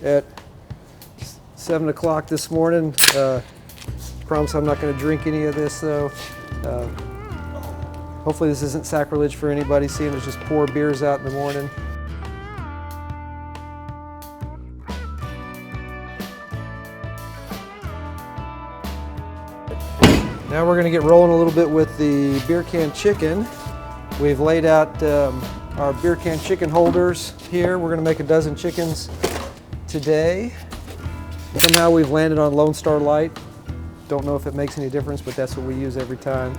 at 7 o'clock this morning. Promise I'm not going to drink any of this though. Hopefully this isn't sacrilege for anybody seeing us just pour beers out in the morning. Now we're going to get rolling a little bit with the beer can chicken. We've laid out our beer can chicken holders here. We're going to make a dozen chickens today. Somehow we've landed on Lone Star Light. Don't know if it makes any difference, but that's what we use every time.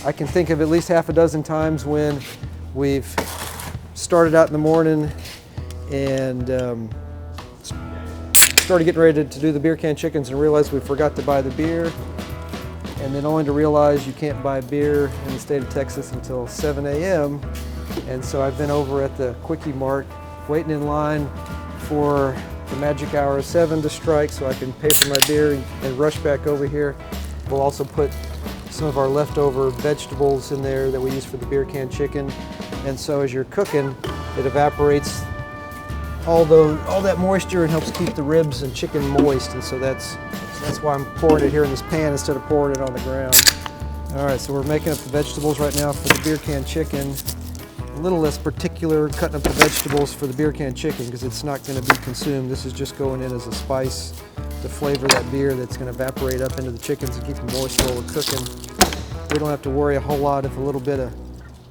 I can think of at least half a dozen times when we've started out in the morning and started getting ready to do the beer can chickens and realized we forgot to buy the beer, and then only to realize you can't buy beer in the state of Texas until 7 a.m. And so I've been over at the Quickie Mart waiting in line for the magic hour of 7 to strike so I can pay for my beer and rush back over here. We'll also put some of our leftover vegetables in there that we use for the beer can chicken. And so as you're cooking, it evaporates all that moisture and helps keep the ribs and chicken moist. And so that's why I'm pouring it here in this pan instead of pouring it on the ground. All right, so we're making up the vegetables right now for the beer can chicken. A little less particular cutting up the vegetables for the beer can chicken because it's not going to be consumed. This is just going in as a spice to flavor that beer that's going to evaporate up into the chickens and keep them moist while we're cooking. We don't have to worry a whole lot if a little bit of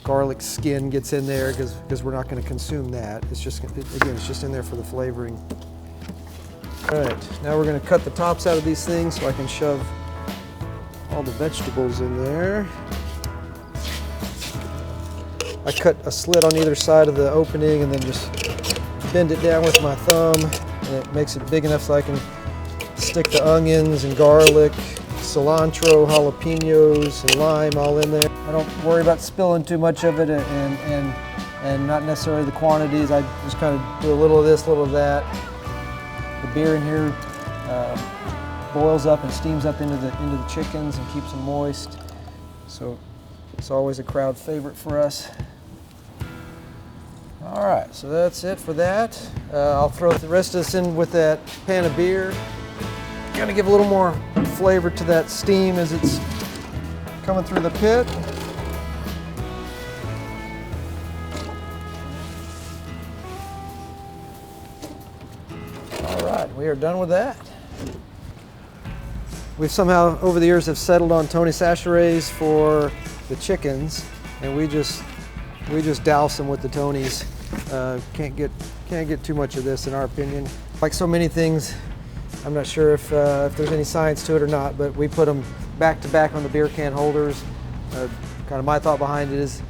garlic skin gets in there because we're not going to consume that. It's just, again, it's just in there for the flavoring. All right, now we're going to cut the tops out of these things so I can shove all the vegetables in there. I cut a slit on either side of the opening and then just bend it down with my thumb, and it makes it big enough so I can stick the onions and garlic, cilantro, jalapenos, and lime all in there. I don't worry about spilling too much of it and not necessarily the quantities. I just kind of do a little of this, a little of that. The beer in here boils up and steams up into the chickens and keeps them moist. So it's always a crowd favorite for us. All right, so that's it for that. I'll throw the rest of this in with that pan of beer. Gonna give a little more flavor to that steam as it's coming through the pit. All right, we are done with that. We've somehow over the years have settled on Tony Chachere's for the chickens, and we just douse them with the Tonys. Can't get too much of this in our opinion. Like so many things, I'm not sure if there's any science to it or not, but we put them back to back on the beer can holders. Kind of my thought behind it is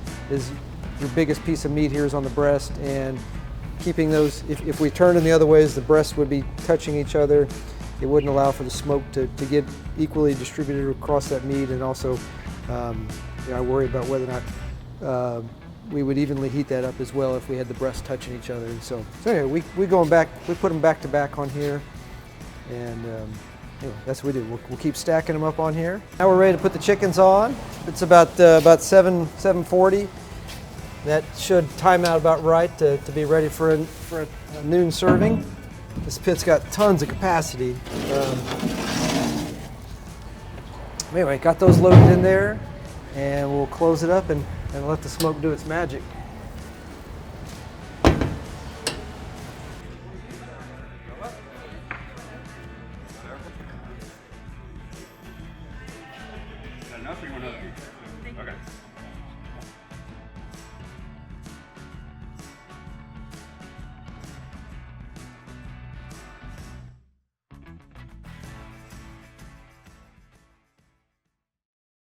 your biggest piece of meat here is on the breast, and keeping those, if we turned in the other ways, the breasts would be touching each other. It wouldn't allow for the smoke to get equally distributed across that meat, and also I worry about whether or not we would evenly heat that up as well if we had the breasts touching each other. And so anyway, we put them back to back on here, and anyway, that's what we do. We'll keep stacking them up on here. Now we're ready to put the chickens on. It's about 7:40. That should time out about right to be ready for a noon serving. This pit's got tons of capacity. Anyway, got those loaded in there, and we'll close it up and let the smoke do its magic. Enough or you want another? Okay.